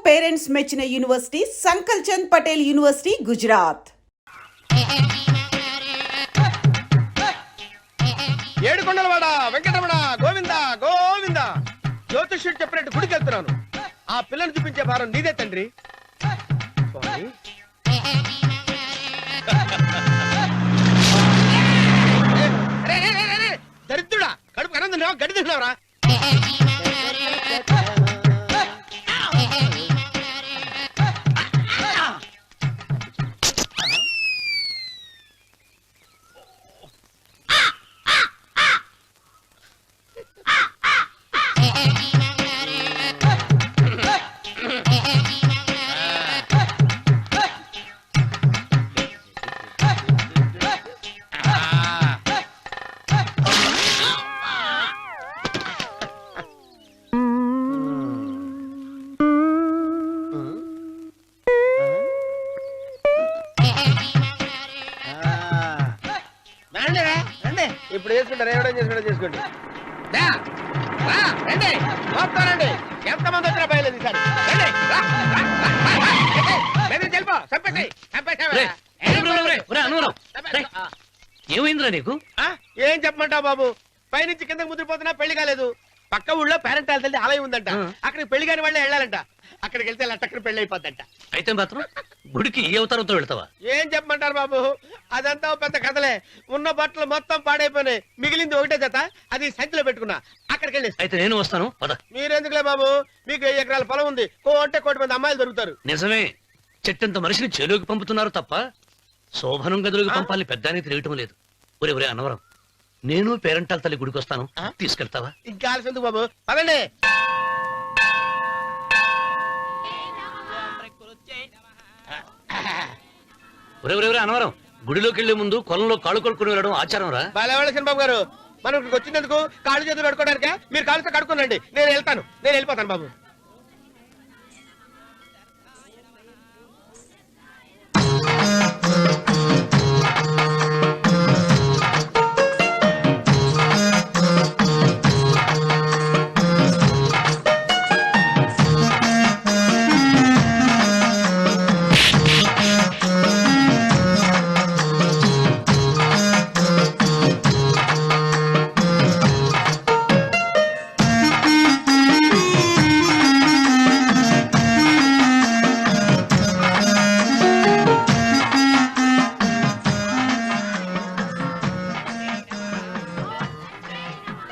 Parents మెచ్చిన university సంకల్ Chand Patel university Gujarat. ఏడుకొండలవాడ వెంకటరమణ గోవింద గోవింద. జ్యోతిష్యుడు చెప్పినట్టు గుడికి వెళ్తున్నాను. ఆ పిల్లను చూపించే భారం నీదే తండ్రి. స్వామి. దరిద్రుడా, కడుపు కనం తిన్నావా, గడి తిన్నావరా? ఇప్పుడు చేసుకుంటారు, ఎవడో చేసుకుంటారు, చేసుకోండి. రండి, ఎంతమంది వచ్చినా బయలేదు ఈసారి. ఏమైందిరా నీకు? ఏం చెప్పమంటావు బాబు, పైనుంచి కిందకి ముద్రపోతున్నా పెళ్లి కాలేదు. పక్క ఊళ్ళో పేరెంట్ తల్లి ఆలయం ఉందంట, అక్కడికి పెళ్లి కాని వాళ్ళే వెళ్ళాలంట. అక్కడికి వెళ్తే లట్టక్కడి పెళ్లి అయిపోద్దంట. అయితే మాత్రం గుడికి ఏ అవతారంతో వెళ్తావా? ఏం చెప్పమంటారు బాబు, అదంతా పెద్ద కథలే. ఉన్న బట్టలు మొత్తం పాడైపోయినాయి, మిగిలింది ఒకటే జత, అది సంచిలో పెట్టుకున్నా. అక్కడికి వెళ్ళి అయితే నేను వస్తాను పద. మీరెందుకులే బాబు, మీకు 1 ఎకరాల పొలం ఉంది, అంటే 1 మంది అమ్మాయిలు దొరుకుతారు. నిజమే, చెట్టంత మనిషిని చేలోకి పంపుతున్నారు తప్ప శోభనం గదులకు పంపాలని పెద్దానికి తెలియటం లేదు. ఒరే ఒరే అన్నవరం, నేను పేరెంటాల తల్లి గుడికి వస్తాను, తీసుకెళ్తావా? ఇంకా ఆలస్యం ఎందుకు బాబు, పదండి. ఒరే ఒరే ఒరే అన్నవరం, గుడిలోకి వెళ్లే ముందు కొలంలో కాళ్ళు కొడుకుని వెళ్ళడం ఆచారం రా. బాలవాళ్ళ బాబు గారు, మనం ఇక్కడికి వచ్చినందుకు కాళ్ళు చేతులు కడుక్కోవడానికే. మీరు కాళ్ళతో కడుక్కోనండి, నేను వెళ్తాను, నేను వెళ్ళిపోతాను బాబు.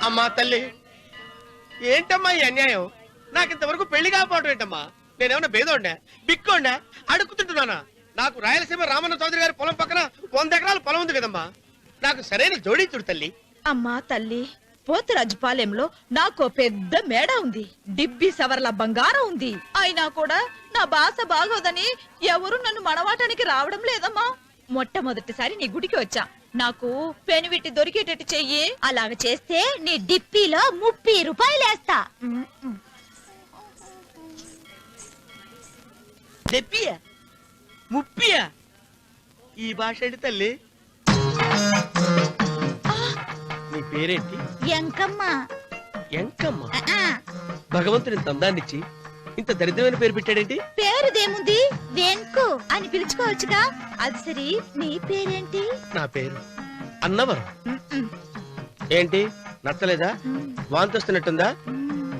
అమ్మా తల్లి, ఏంటమ్మా ఈ అన్యాయం? నాకు ఇంతవరకు పెళ్లి కాకపోవడం ఏంటమ్మా? నేనేమన్నా బేదోండా, బిక్కోండా, అడుక్కుతుంటున్నానా? నాకు రాయలసీమ రామన్న చౌదరి గారి పొలం పక్కన 100 ఎకరాల పొలం ఉంది కదమ్మా. నాకు సరైన జోడించుడు తల్లి. అమ్మా తల్లి, పోతురాజుపాలెంలో నాకు పెద్ద మేడ ఉంది, డిబ్బి సవర్ల బంగారం ఉంది. అయినా కూడా నా భాష బాగోదని ఎవరు నన్ను మనవాటానికి రావడం లేదమ్మా. మొట్టమొదటిసారి నీ గుడికి వచ్చా, నాకు పెనువిట్టి దొరికేటట్టు చెయ్యి. అలాగ చేస్తే నీ డిప్పిలో 30 రూపాయలు వేస్తా. డెప్పియా, ముప్పియా? ఈ భాష ఏంటి తల్లి? నీ పేరేంటి? ఎంకమ్మ. ఎంకమ్మ? భగవంతుని ఇంత అందాన్నిచ్చి ఇంత దరిద్రమైన పేరు పెట్టాడేంటి? పేరుదేముంది, వెంకు అని పిలుచుకోవచ్చుగా. అది సరి, నీ పేరేంటి? నా పేరు అన్నవరం. ఏంటి నచ్చలేదా? వాంతి వస్తున్నట్టుందా?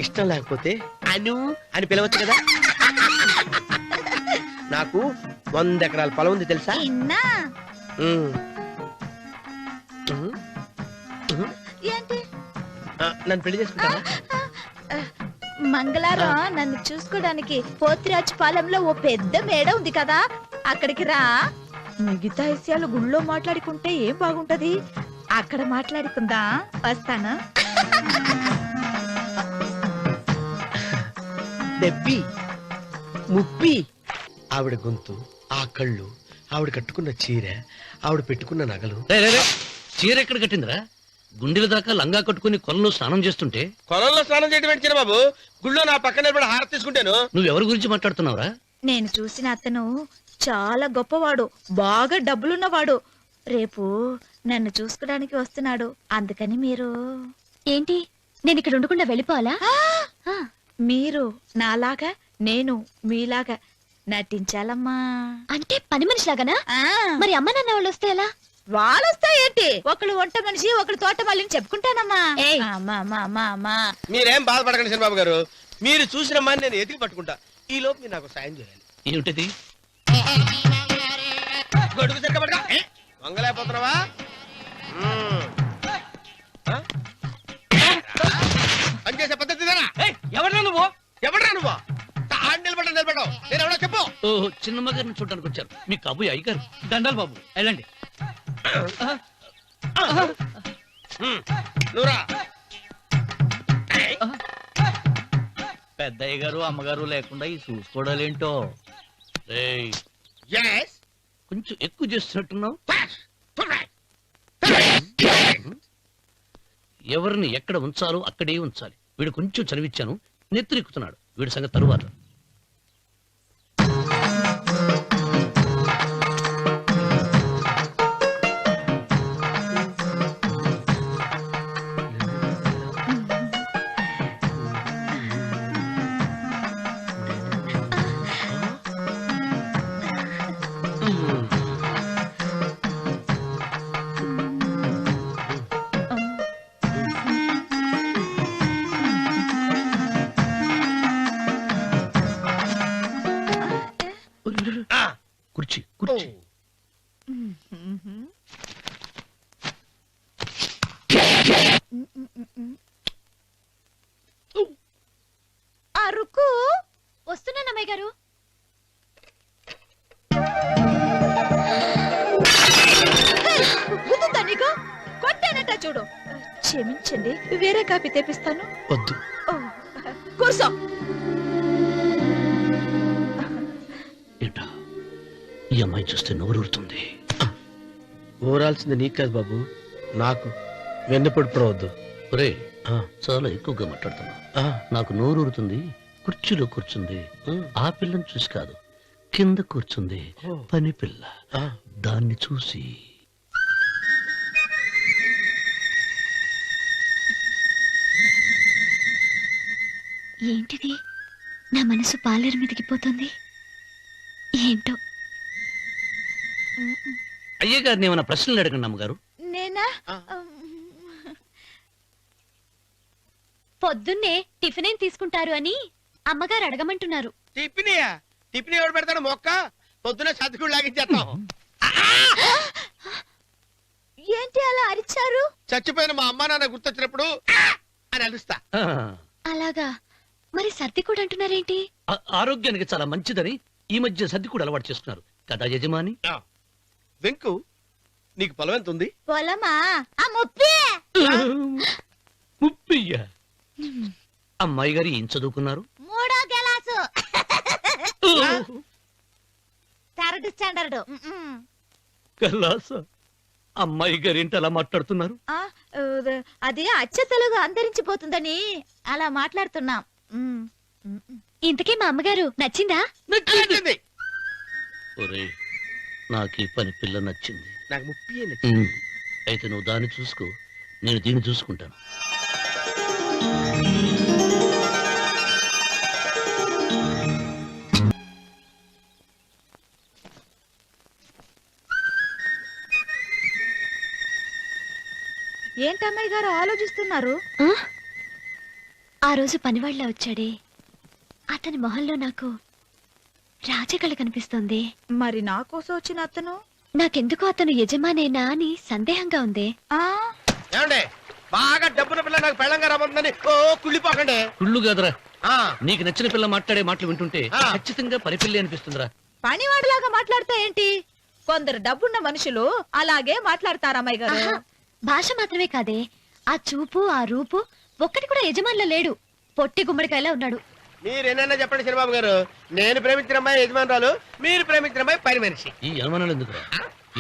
ఇష్టం లేకపోతే అను అని పిలవచ్చు కదా. నాకు 100 ఎకరాల పొలం ఉంది తెలుసా? ఏంటి? నన్ను పెళ్లి చేసుకుంటావా? మంగళవారం నన్ను చూసుకోవడానికి పోతిరాజుపాలెంలో ఓ పెద్ద మేడ ఉంది కదా, అక్కడికి రా. మిగతా విషయాలు గుళ్ళో మాట్లాడుకుంటే ఏం బాగుంటది, అక్కడ మాట్లాడుకుందా. వస్తాను. డెబ్బి, ముప్పి. ఆవిడ గొంతు, ఆ కళ్ళు, ఆవిడ కట్టుకున్న చీర, ఆవిడ పెట్టుకున్న నగలు. చీర ఎక్కడ కట్టిందిరా? గుండెల దాకా లంగా కట్టుకుని కొలంలో స్నానం చేస్తుంటే. కొలంలో స్నానం చేయడం ఏంటి బాబు? గుళ్ళో నా పక్కన నిలబడి హారతి తీసుకుంటాను. నువ్వెవరి గురించి మాట్లాడుతున్నావురా? నేను చూసిన అతను చాలా గొప్పవాడు, బాగా డబ్బులున్నవాడు. రేపు నన్ను చూసుకోడానికి వస్తున్నాడు. అందుకని మీరు. ఏంటి, నేను ఇక్కడ ఉండకుండా వెళ్ళిపోవాలా? మీరు నాలాగా నేను మీలాగా నటించాలమ్మా. అంటే పని మనిషిలాగానా? ఆ, మరి అమ్మ నాన్న వాళ్ళు వస్తే ఎలా? వాళ్ళొస్తా ఏంటి? ఒకళ్ళు వంట మనిషి, ఒకళ్ళు తోట మళ్ళీ చెప్పుకుంటానమ్మా. ఏయ్. అమ్మా అమ్మా అమ్మా అమ్మా. మీరేం బాధపడకండి చంద్రబాబు గారు, మీరు చూసిన మని నేను ఎతికి పట్టుకుంటా. ఈ లోపు మీరు నాకు సాయం చేయాలి. ఏమిటది? గొడుగు సరిగ్గా పట్టుకో. వంగలేకపోతున్నావా? పనిచేసే పద్ధతి ఎవరా నువ్వు? ఎవడరా నువ్వు? నిలబడ్డావు నేను ఎవడో చెప్పు. ఓ చిన్నమ్మ గారిని చూడడానికి వచ్చారు. మీ కబుయ్య అయ్యగారు. దండాలు బాబు, వెళ్ళండి. నువ్వురా. పెద్దయ్య గారు అమ్మగారు లేకుండా ఈ చూసుకోవడాలేంటో. రేయ్, Yes. కొంచెం ఎక్కువ చేస్తున్నట్టున్నావు. ఎవరిని ఎక్కడ ఉంచాలో అక్కడే ఉంచాలి. వీడు కొంచెం చదివిచ్చాను, నెత్తిరెక్కుతున్నాడు. వీడి సంగతి తరువాత. కుర్చీ కుర్చీ. అరుకు వస్తున్నాను అమ్మాయి గారు. గుద్దుతా నీకు? కొట్టానట చూడు. క్షమించండి, వేరే కాపీ తెప్పిస్తాను. వద్దు. ఓ, కూర్చో. ఏంటా ఈ అమ్మాయి చూస్తే నోరూరుతుంది. ఊరాల్సింది నీకు కాదు బాబు, నాకు. వెన్నపొడి పడవద్దు. ఒరే, చాలా ఎక్కువగా మాట్లాడుతున్నా. నాకు నోరూరుతుంది. కుర్చీలో కూర్చుంది. ఆ పిల్లని చూసి కాదు, కింద కూర్చుంది పని పిల్ల. దాన్ని చూసి ఏంటిది? నా మనసు పాలేరు మీదకి పోతుంది. ఏంటో. అయ్య గారిని ఏమైనా ప్రశ్నలు అడగండి అమ్మగారు. నేనా? పొద్దున్నే టిఫిన్ ఏం తీసుకుంటారు అని అమ్మగారు అడగమంటున్నారు. టిఫినియా? టిఫిన్ ఎవడు పెడతాడు? మొక్క పొద్దున సతికుడు లాగించేస్తాం. ఏంటి అలా అరిచారు? చచ్చిపోయిన మా అమ్మా నాన్న గుర్తొచ్చినప్పుడు అని అలుస్తా. ఆ, అలాగా? మరి సర్ది కూడా అంటున్నారేంటి? ఆరోగ్యానికి చాలా మంచిదని ఈ మధ్య సర్ది కూడా అలవాటు చేస్తున్నారు కదా యజమాని. వెంకు, నీకు పొలం ఎంత ఉంది? పొలమా? ఆ ముప్పి. ముప్పయ్య. అమ్మాయి గారు ఏం చదువుకున్నారు? 3వ క్లాసు, 3rd స్టాండర్డ్. కలాస. అమ్మాయి గారు ఏంటి అలా మాట్లాడుతున్నారు? అది అచ్చ తెలుగు అంతరించిపోతుందని అలా మాట్లాడుతున్నాం. ఇంతకీ మా అమ్మగారు నచ్చిందా? నచ్చింది. ఒరే, నాకు ఈ పని పిల్ల నచ్చింది. నాకు 30 అయితే నువ్వు దాన్ని చూసుకో, నేను దీన్ని చూసుకుంటాను. ఏంటమ్మాయి గారు ఆలోచిస్తున్నారు? ఆ? ఆ రోజు పనివాళ్ళ వచ్చాడే, అతని మొహంలో నాకు రాజకళ కనిపిస్తోంది. మరి నా కోసం వచ్చిన అతను? నాకెందుకో అతను యజమానేనా అని సందేహంగా ఉంది. ఆ, ఏమండి, బాగా డబ్బున పిల్ల నాకు పెళ్ళంగా రాబోతుందని కుళ్ళిపోకండి. కుళ్ళు కాదురా, ఆ, నీకు నచ్చిన పిల్ల మాట్లాడే మాటలు వింటుంటే ఆ. ఖచ్చితంగా పరిపిల్లి అనిపిస్తుందిరా. పనివాడిలాగా మాట్లాడతా ఏంటి? కొందరు డబ్బున్న మనుషులు అలాగే మాట్లాడతారు అమ్మాయి గారు. ఆహా, భాష మాత్రమే కాదే, ఆ చూపు ఆ రూపు ఒక్కటి కూడా యజమానిలో లేడు. పొట్టి గుమ్మడికాయలా ఉన్నాడు. మీరేనన్నా చెప్పండి చంద్రబాబు గారు, నేను ప్రేమించిన అమ్మాయి యజమానురాలు, మీరు ప్రేమించిన అమ్మాయి పని మనిషి. ఈ అనుమానాలు ఎందుకురా?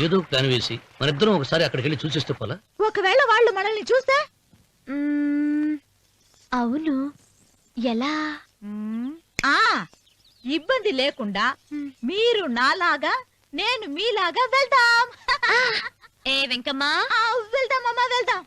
ఏదో ప్లాన్ వేసి మనిద్దరం ఒకసారి అక్కడికి వెళ్ళి చూసేస్తే పోలా? ఒకవేళ వాళ్ళు మనల్ని చూస్తే? అవును, ఎలా? ఆ, ఇబ్బంది లేకుండా మీరు నాలాగా నేను మీలాగా వెళ్దాం. ఏ వెంకమ్మా, వెళ్దాం అమ్మా, వెళ్దాం.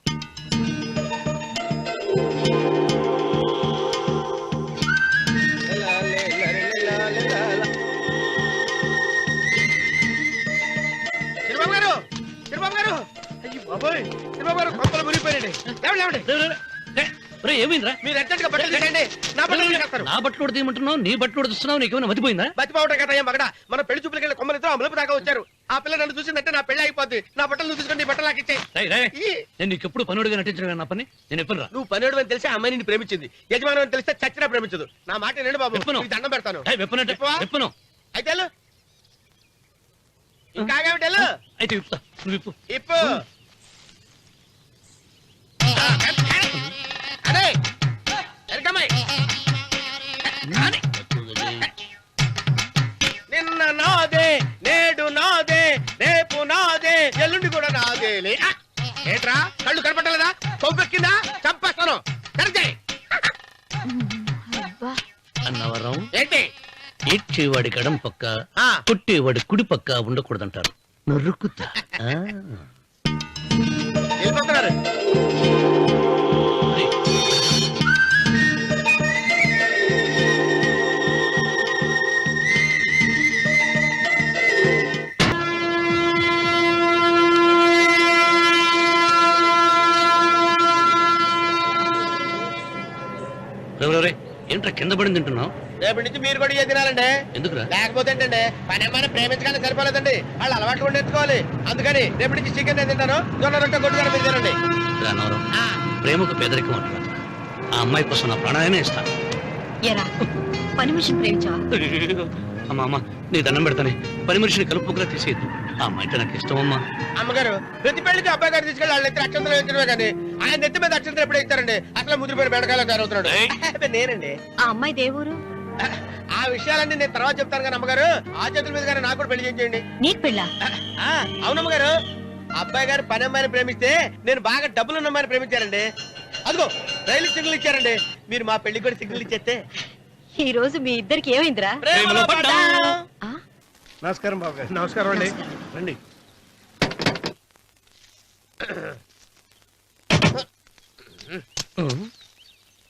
లేవండి లేవండి లేవండి ఏమైందిరా? మీరు అర్జెంట్ గా బట్టలు తీసేయండి నా బట్టలు తీసేస్తారు నా బట్టలు కూడా తీయమంటున్నావు, నీ బట్టలు కూడా తీస్తున్నావు, నీకేమైనా మతిపోయిందా? బతిపావటం కదా ఏం మగడ మన పెళ్లి చూపులకి వెళ్ళి కొమ్మలతో అమలుపు దాకా వచ్చారు. ఆ పిల్ల నన్ను చూసిందంటే నా పెళ్లి అయిపోద్ది. నా బట్టలు నువ్వు తీసుకొని నీ బట్టలు నాకు ఇచ్చేయి. నేను నీకు ఎప్పుడు పనుడిగా నటించడం నా పని. నేను ఎప్పుడు రా నువ్వు పనివాడు అని తెలిసి ఆ అమ్మాయి నిన్ను ప్రేమించింది, యజమాని అని తెలిస్తే చచ్చినా ప్రేమించదు. నా మాట వినండి బాబు, విప్పను. నీకు దండం పెడతాను. వెప్పను వెప్పను అయితే వెళ్ళు. ఇంకా ఆగావిటి వెళ్ళు. అయితే విప్పుతా, నువ్వు విప్పు. ఇప్పు అరే ఎరకమ్మాయి. నిన్న నాదే, నేడు నాదే, రేపు నాదే, ఎల్లుండి కూడా నాదేలే. ఏంట్రా కళ్ళు కనపట్టలేదా? కొవ్వెక్కిందా? చంపేస్తాను. కరెక్టే. అన్నవరం ఏంటి ఏడ్చేవాడి గడం పక్క, ఆ. కొట్టేవాడి కుడి పక్క ఉండకూడదంటారు. నరుక్కుతా. వెళ్ళిపోతున్నారు. ఏంట్రా కింద పడింది తింటున్నావు? రేపటి నుంచి మీరు కూడా ఇదే తినాలండి. ఎందుకురా? లేకపోతే ఏంటండి పని ఏమైనా ప్రేమించగానే సరిపోలేదండి, వాళ్ళు అలవాట్లు కూడా నేర్చుకోవాలి. అందుకని రేపటి నుంచి చికెన్ నేను తింటాను, జొన్న రొట్టె కొట్టుగా మీరు తినండి. అన్నవరం ప్రేమకు పేదరికం అంటారు. ఆ అమ్మాయి కోసం నా ప్రాణాలనే ఇస్తా. ఎరా పని మనిషిని ప్రేమించావా? అమ్మా అమ్మ నీ దండం పెడతానే, పని మనిషిని కలుపుకులా తీసేయద్దు. ఆ అమ్మాయి అంటే నాకు ఇష్టం అమ్మా. అమ్మగారు ప్రతి పెళ్లికి అబ్బాయి గారు తీసుకెళ్ళి వాళ్ళ ఎత్తి అక్షంతలు వేయించడమే కానీ ఆయన నెత్తి మీద అక్షంతలు ఎప్పుడే ఇస్తారండి. అసలు ముదిరిపోయిన బెడకాయలు తయారవుతున్నాడు. నేనండి. ఆ అమ్మాయి దేవురు ఆ విషయాలన్నీ నేను తర్వాత చెప్తాను కానీ అమ్మగారు ఆ చేతుల మీద కానీ నాకు కూడా పెళ్లి చేయండి. నీకు పెళ్ళా? అవునమ్మగారు, అబ్బాయి గారు పని అమ్మాయిని ప్రేమిస్తే నేను బాగా డబ్బులున్న అమ్మాయిని ప్రేమించారండి. అదిగో రైలు సిగ్నల్ ఇచ్చారండి. మీరు మా పెళ్లికి కూడా సిగ్నల్ ఇచ్చేస్తే. ఈ రోజు మీ ఇద్దరికి ఏమైందిరా? ప్రేమలో పడ్డాం. ఆ? నమస్కారం బాబు గారు. నమస్కారం అండి. రండి.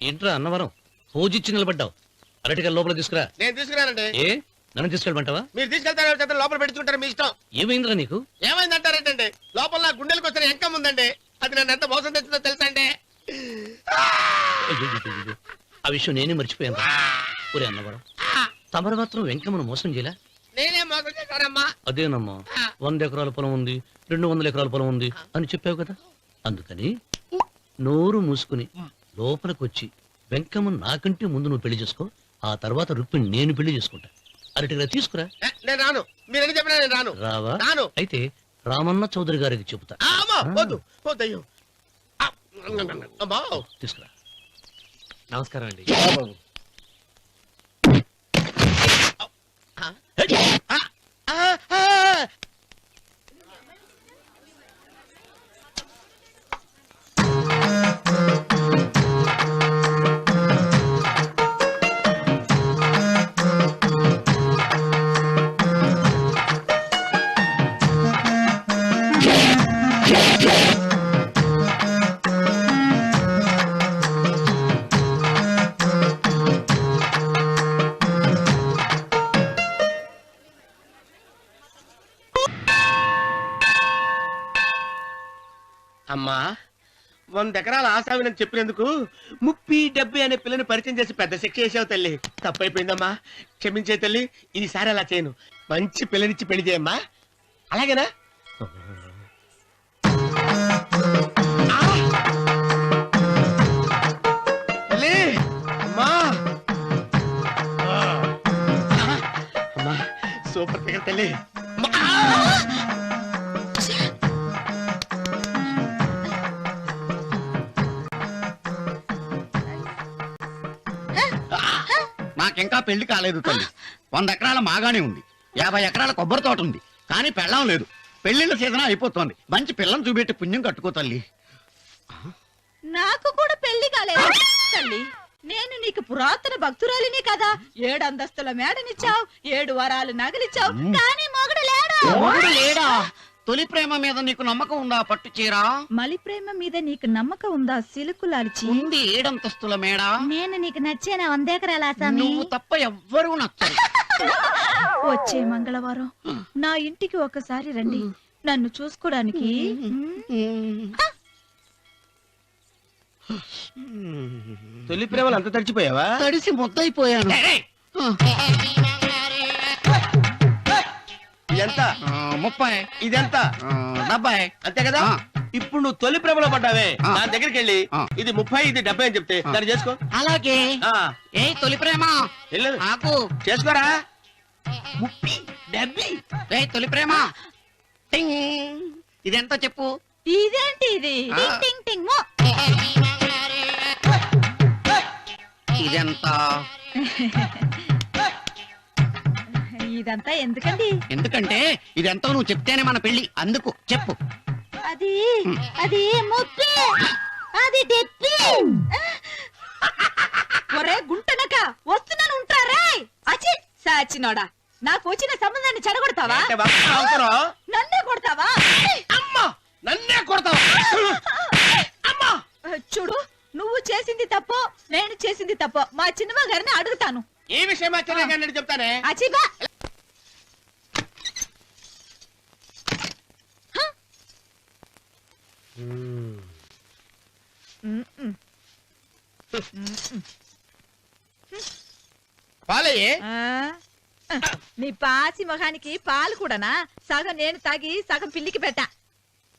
ఏంట్రా అన్నవరం పూజిచ్చి నిలబడ్డావు? అరటిగా లోపల తీసుకురా. నేను తీసుకురానండి. ఏ నన్ను తీసుకెళ్ళమంటావా? మీరు తీసుకెళ్తారో చేత లోపల పెట్టుకుంటారు, మీ ఇష్టం. ఏమైందిరా నీకు? ఏమైందంటారేంటండి? లోపల నా గుండెలకు వచ్చిన ఎంకం ఉందండి, అది నన్ను ఎంత మోసం తెచ్చిందో తెలుసా అండి. అయ్యయ్యయ్యయ్యో. ఆ విషయం నేనే మర్చిపోయాను. ఒరే అన్నవరం తమరు మాత్రం వెంకమ్మను మోసం చేయలే? నేనే మోసం చేశానమ్మా. అదేనమ్మా 100 ఎకరాల పొలం ఉంది, 200 ఎకరాల పొలం ఉంది అని చెప్పావు కదా, అందుకని నోరు మూసుకుని లోపలికి వచ్చి వెంకమ్మను నాకంటే ముందు నువ్వు పెళ్లి చేసుకో, ఆ తర్వాత రుక్మిణి నేను పెళ్లి చేసుకుంటా. అరటిగా తీసుకురా. నేను రాను, మీరని చెప్పినా నేను రాను. రావా? రాను. అయితే రామన్న చౌదరి గారికి చెబుతా. అమ్మా వద్దు వద్దయ్యో. అమ్మా తీసుకురా. నమస్కారం అండి. అమ్మా 100 ఎకరాల ఆశావినని చెప్పినందుకు 30-70 అనే పిల్లని పరిచయం చేసి పెద్ద శిక్ష చేసావు తల్లి. తప్పైపోయిందమ్మా, క్షమించే తల్లి. ఈసారి అలా చేయను, మంచి పిల్లనిచ్చి పెళ్లి చేయమ్మా. అలాగేనా? తల్లి అమ్మా. అమ్మా సూపర్ ఫిగర్ తల్లి. నాకింకా పెళ్లి కాలేదు తల్లి. 100 ఎకరాల మాగానే ఉంది, 50 ఎకరాల కొబ్బరి తోట ఉంది, కానీ పెళ్ళం లేదు. పెళ్లిళ్ళ సీజన్ అయిపోతుంది, మంచి పిల్లని చూపెట్టి పుణ్యం కట్టుకో తల్లి. నాకు కూడా పెళ్లి కాలేదు తల్లి. నేను నీకు పురాతన భక్తురాలిని కదా. 7 అంతస్తుల మేడనిచ్చావు, 7 వరాలు నగలిచ్చావు, కానీ మొగుడు లేడు. మొగుడు లేడా? తొలి ప్రేమ మీద నీకు నమ్మకం ఉందా? పట్టు చీరా. మలి ప్రేమ మీద నీకు నమ్మకం ఉందా? సిలుకులాల్చి ఉంది 7 అంతస్తుల మేడ. నేను నీకు నచ్చేనా 100 ఎకరాల ఆసామి? నువ్వు తప్ప ఎవ్వరూ నచ్చరు. వచ్చే మంగళవారం నా ఇంటికి ఒకసారి రండి, నన్ను చూసుకోవడానికి. తొలి ప్రేమలు అంత తడిచిపోయావా? తడిసి ముద్దయిపోయాను. ఎంత? 30. ఇదెంత? 70. అంతే కదా? ఆ. ఇప్పుడు నువ్వు తొలి ప్రేమలో పడ్డావే, ఆ. దాని దగ్గరికి వెళ్ళి ఆ. ఇది 30 ఇది 70 అని చెప్తే దాన్ని చేసుకో. అలాగే. ఆ, ఏ తొలి ప్రేమ వెళ్ళు ఆకు. చేసుకోరా. 30 70. ఏ తొలి ప్రేమ టింగ్. ఇదెంత చెప్పు. ఇదేంటి ఇది? ఆ. టింగ్ టింగ్ టింగ్ మో. ఇదెంత. ఇదంతా ఎందుకండి? ఎందుకంటే ఇదెంతో నువ్వు చెప్తేనే మన పెళ్లి. అందుకు చెప్పు. అది అది ముప్పి, అది డెప్పి. ఒరే గుంటనక వస్తున్నాను ఉంటారా? అచి సాచినోడా, నాకు వచ్చిన సంబంధాన్ని చెడగొడతావా? అంటే బాబు అవసరం. నన్నే కొడతావా? అమ్మా నన్నే కొడతావా? అమ్మా చూడు, నువ్వు చేసింది తప్పు, నేను చేసింది తప్పు. మా చిన్నమ్మ గారిని అడుగుతాను. ఈ విషయం ఆశ్చర్యంగా చెప్తానే. అచిబా పాలయ్యే. నీ పాసి మొహానికి పాలు కూడానా? సగం నేను తాగి సగం పిల్లికి పెట్టా.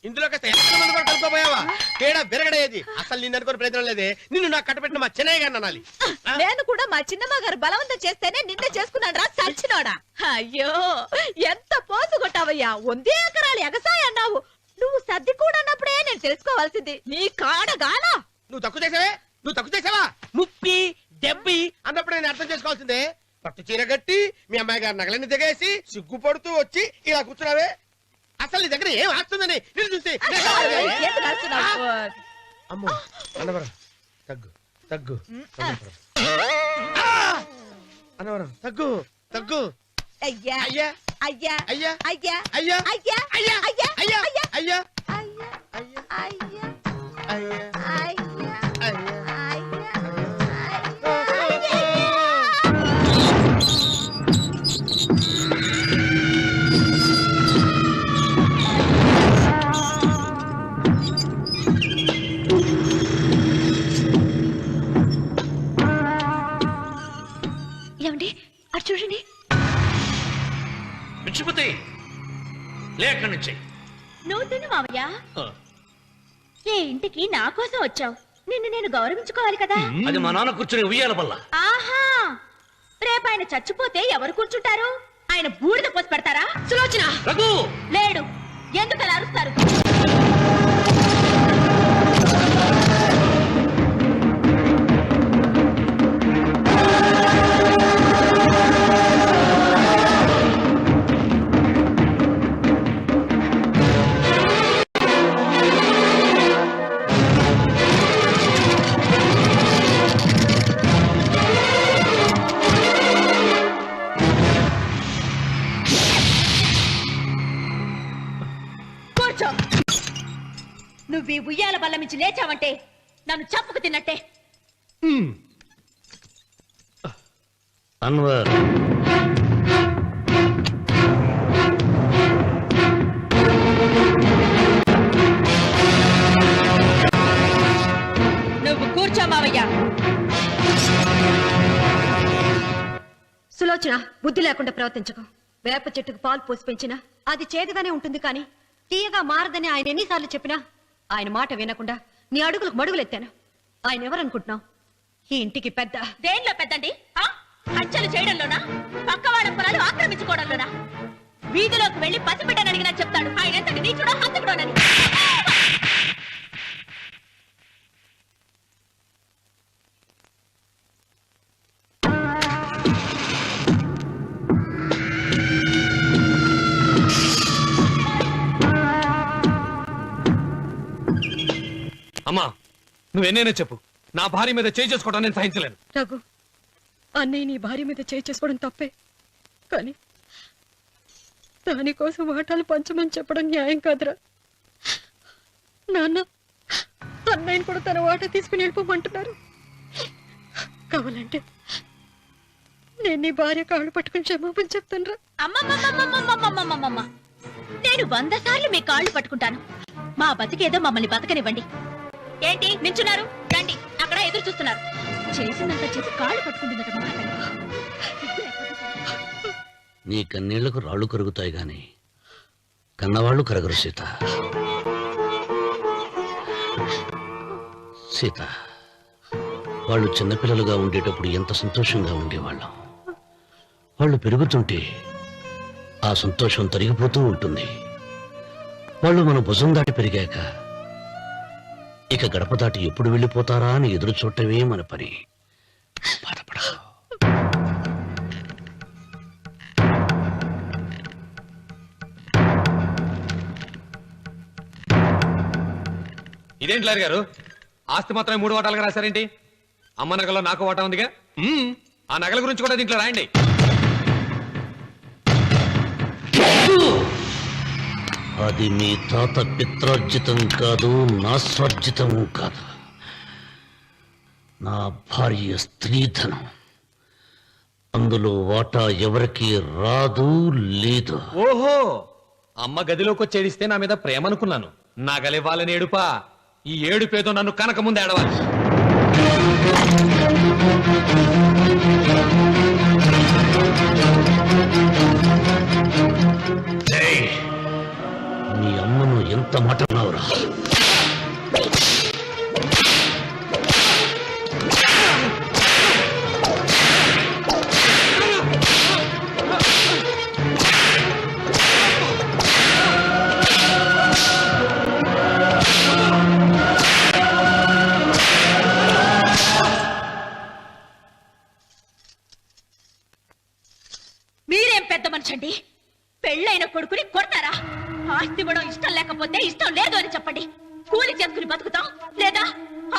ఇందులో కాస్త ఎంత మంది కూడా కలుపుకోపోయావా? తేడా విరగడేది. అసలు నిన్ను అనుకుని ప్రయత్నం లేదే. నిన్ను నాకు కట్టబెట్టిన మా చెన్నయ్య గారిని అనాలి. నేను కూడా మా చిన్నమ్మ గారు బలవంతం చేస్తేనే నిన్నే చేసుకున్నాను రా సచ్చినోడా. అయ్యో ఎంత పోసు కొట్టావయ్యా. 100 ఎకరాలు ఎగసాయి అన్నావు. నువ్వు సర్ది కూడా అన్నప్పుడే నేను తెలుసుకోవాల్సింది. నీ కాడగానా? నువ్వు తక్కువ చేసావే? నువ్వు తక్కువ చేసావా? 30 70 అన్నప్పుడు నేను అర్థం చేసుకోవాల్సిందే. పట్టు చీర కట్టి మీ అమ్మాయి గారి నగలన్నీ దిగేసి సిగ్గుపడుతూ వచ్చి ఇలా కూర్చున్నావే. అసలు నీ దగ్గర ఏం ఆస్తుందని నేను చూసి ఎందుకు అరుస్తున్నావు? అమ్మో అన్నవరం తగ్గు తగ్గు అన్నవరం తగ్గు తగ్గు. అయ్యా అయ్యా అయ్యా అయ్యా అయ్యా అయ్యా అయ్యా అయ్యా అయ్యా అయ్యా అయ్యా అయ్యా అయ్యా అయ్యా అయ్యా అయ్యా అయ్యా అయ్యా. ఏమండి అటు చూడండి. పిచ్చిపోతే లేక నుంచి నువ్వు తిను మావయ్య. ఏ ఇంటికి నా కోసం వచ్చావు, నిన్ను నేను గౌరవించుకోవాలి కదా. అది మా నాన్న కూర్చుని ఉయ్యాల వల్ల. ఆహా, రేపు ఆయన చచ్చిపోతే ఎవరు కూర్చుంటారు? ఆయన బూడిద పోసి పెడతారా? సులోచన రఘు లేడు, ఎందుకు అలా అరుస్తారు? కూర్చో. నువ్వు ఈ ఉయ్యాల బల్ల మించి లేచావంటే నన్ను చప్పుకు తిన్నట్టే. అన్వర్ నువ్వు కూర్చో మావయ్య. సులోచన, బుద్ధి లేకుండా ప్రవర్తించకు. వేప చెట్టుకు పాలు పోసి పెంచినా అది చేదుగానే ఉంటుంది, కానీ తీయగా మారదని ఆయన ఎన్నిసార్లు చెప్పినా ఆయన మాట వినకుండా నీ అడుగులకు మడుగులెత్తాను. ఆయన ఎవరనుకుంటున్నావు? ఈ ఇంటికి పెద్ద. దేనిలో పెద్దండి? హత్యలు చేయడంలోనా? పక్కవాడ పొలాలు ఆక్రమించుకోవడంలోనా? వీధిలోకి వెళ్లి పసిబిడ్డని అడిగినా చెప్తాడు ఆయన ఎంతటి నీచుడో హంతకుడోనని. అమ్మా నువ్వెన్నైనా చెప్పు, నా భార్య మీద చేయి చేసుకోవడం నేను సహించలేను. రఘు, అన్నయ్య నీ భార్య మీద చేయి చేసుకోవడం తప్పే, కానీ దానికోసం వాటాలు పంచమని చెప్పడం న్యాయం కాదురా. నాన్న అన్నయ్యని కూడా తన వాటా తీసుకుని వెళ్ళిపోమంటున్నారు. కావాలంటే నేను నీ భార్య కాళ్ళు పట్టుకుని క్షమాపణ చెప్తాను రా. అమ్మమ్మమ్మమ్మమ్మమ్మమ్మమ్మమ్మ, నేను 100 సార్లు మీ కాళ్ళు పట్టుకుంటాను. మా బతికేదో మమ్మల్ని బతకనివ్వండి. ఏంటి నించున్నారు? అక్కడ ఎదురు చూస్తున్నారు. చేసిందంతా చేసి కాళ్ళు పట్టుకుంటుందట మహాతల్లి. నీ కన్నీళ్లకు రాళ్ళు కరుగుతాయి గాని కన్నవాళ్ళు కరగరు సీత. సీత, వాళ్ళు చిన్నపిల్లలుగా ఉండేటప్పుడు ఎంత సంతోషంగా ఉండేవాళ్ళం. వాళ్ళు పెరుగుతుంటే ఆ సంతోషం తరిగిపోతూ ఉంటుంది. వాళ్ళు మన భుజం దాటి పెరిగాక ఇక గడప దాటి ఎప్పుడు వెళ్ళిపోతారా అని ఎదురు చూడటమే మన పని. బాధపడా. ఇదేంటి లాయర్ గారు, ఆస్తి మాత్రమే 3 వాటాలుగా రాశారేంటి? అమ్మ నగలో నాకు వాటా ఉందిగా. ఆ నగల గురించి కూడా దీంట్లో రాయండి. అది మీ తాత పిత్రార్జితం కాదు, నా స్వార్జితం కాదు. నా భార్య స్త్రీధనం. అందులో వాటా ఎవరికి రాదు లేదు. ఓహో, అమ్మ గదిలోకి వచ్చి ఏడిస్తే నా మీద ప్రేమ అనుకున్నాను. నగలివ్వాలని ఏడుపా. ఈ ఏడుపేదో నన్ను కనక ముందు ఏడవాలి. మీ అమ్మను ఎంత మాట అన్నావురా? మీరేం పెద్ద మనిషి అండి? పెళ్ళైన కొడుకుని కొడతారా? ఆస్తి ఇవ్వడం ఇష్టం లేకపోతే ఇష్టం లేదు అని చెప్పండి. కూలి చేసుకుని బతుకుతాం, లేదా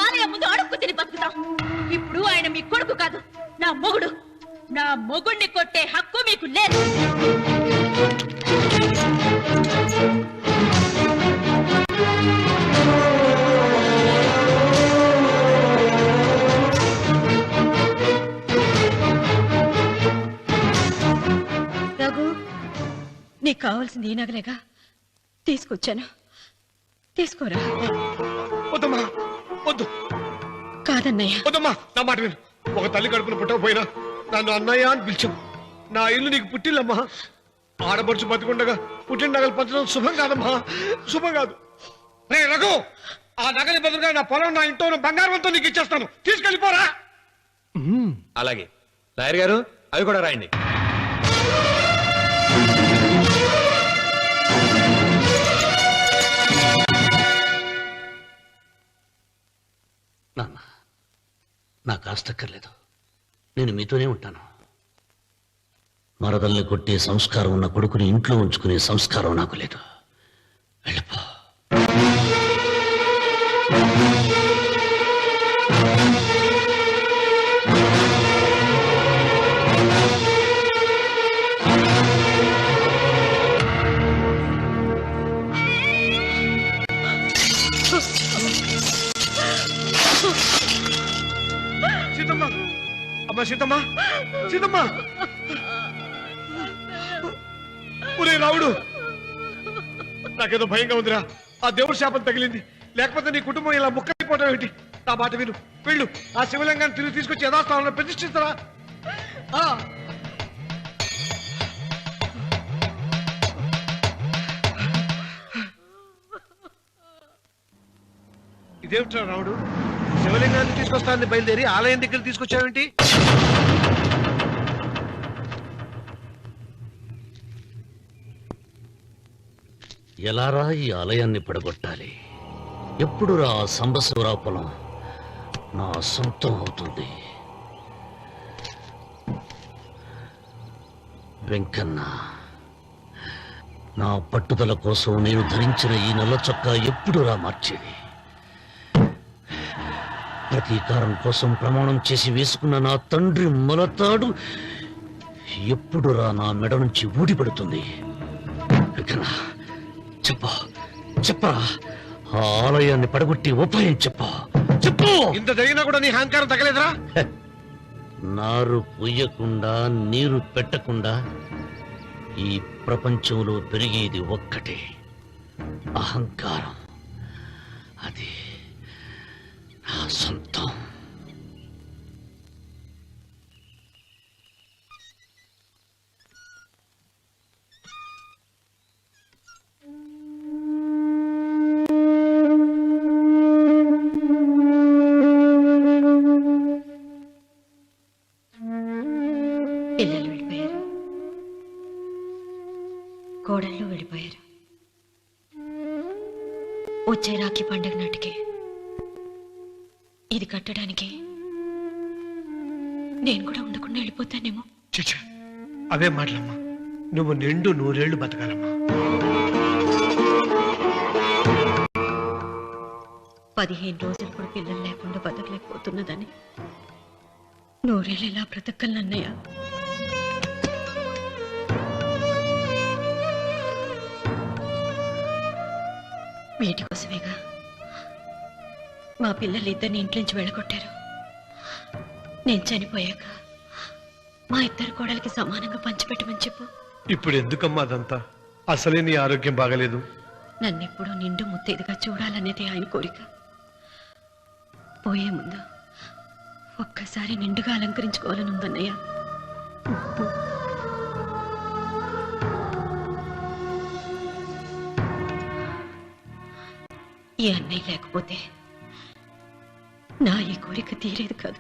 ఆలయం ముందు అడుక్కు తిని బతుకుతాం. ఇప్పుడు ఆయన మీ కొడుకు కాదు, నా మొగుడు. నా మొగుడిని కొట్టే హక్కు మీకు లేదు. రఘు, నీకు కావాల్సింది ఈ నగలేగా, తీసుకొచ్చాను. తీసుకోరా. వద్దమ్మా, వద్దు. కాదన్నయ్య. వద్దమ్మా, నా మాట విను. ఒక తల్లి కడుపున పుట్టకపోయినా నన్ను అన్నయ్య అని పిలిచావు. నా ఇల్లు నీకు పుట్టిల్లమ్మా. ఆడపడుచు బతికుండగా పుట్టిన నగలు పంచడం శుభం కాదమ్మా, శుభం కాదు. రే రఘు, ఆ నగలి బదులుగా నా పొలం, నా ఇంట్లో బంగారంతో నీకు ఇచ్చేస్తాను. తీసుకెళ్ళిపోరా. అలాగే లాయర్ గారు, అవి కూడా రాయండి. నాన్న, నాకు ఆస్తక్కర్లేదు. నేను మీతోనే ఉంటాను. మరదల్ని కొట్టే సంస్కారం ఉన్న కొడుకుని ఇంట్లో ఉంచుకునే సంస్కారం నాకు లేదు. వెళ్ళిపో. సీతమ్మ, అమ్మా సీతమ్మ, సీతమ్మ. ఒరే రావుడు, నాకేదో భయంగా ఉందిరా. ఆ దేవుడి శాపం తగిలింది. లేకపోతే నీ కుటుంబం ఇలా ముక్కైపోవడం ఏంటి? నా మాట విను, వెళ్ళు. ఆ శివలింగాన్ని తిరిగి తీసుకొచ్చి యథాస్థానంలో ప్రతిష్ఠిస్తారా? ఇదేమిట్రా రావుడు, శివలింగాన్ని తీసుకొస్తానని బయలుదేరి ఆలయం దగ్గర తీసుకొచ్చావేంటి? ఎలారా ఈ ఆలయాన్ని పడగొట్టాలి? ఎప్పుడు రా సంబశివరావు పొలం నా సొంతం అవుతుంది? వెంకన్న, నా పట్టుదల కోసం నేను ధరించిన ఈ నల్ల చొక్కా ఎప్పుడు రా మార్చేది? ప్రతీకారం కోసం ప్రమాణం చేసి వేసుకున్న నా తండ్రి మొలతాడు ఎప్పుడు రా నా మెడ నుంచి ఊడిపడుతుంది? వెంకన్న, చెప్పరా, ఆ ఆలయాన్ని పడగొట్టి ఉపాయం చెప్పు. ఇంత జరిగినా కూడా నీ అహంకారం తగ్గలేదురా? నారు పొయ్యకుండా నీరు పెట్టకుండా ఈ ప్రపంచంలో పెరిగేది ఒక్కటే, అహంకారం. అది నా సొంతం. కోడళ్ళు వెళ్ళిపోయారు. వచ్చే రాఖీ పండగ నాటికి ఇది కట్టడానికి నేను కూడా ఉండకుండా వెళ్ళిపోతానేమో. చిచ్చా అవే మాటలమ్మా. నువ్వు నిండు 100 ఏళ్ళు బతకాలమ్మా. 15 రోజులు కూడా పిల్లలు లేకుండా బతకలేకపోతున్నదని 100 ఏళ్ళు ఎలా బ్రతకగలనన్నయ్య? వీటి కోసమేగా మా పిల్లలిద్దరిని ఇంట్లోంచి వెళ్ళగొట్టారు. నేను చనిపోయాక మా ఇద్దరు కోడలికి సమానంగా పంచిపెట్టమని చెప్పు. ఇప్పుడు ఎందుకమ్మా అదంతా? అసలే నీ ఆరోగ్యం బాగలేదు. నన్నెప్పుడు నిండు ముత్తైదుగా చూడాలనేది ఆయన కోరిక. పోయే ముందు ఒక్కసారి నిండుగా అలంకరించుకోవాలని ఉందన్నయ్య. ఈ అన్నయ్య లేకపోతే నా ఈ కోరిక తీరేది కాదు.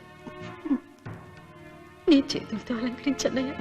నీ చేతులతో అలంకరించన్నయ్య.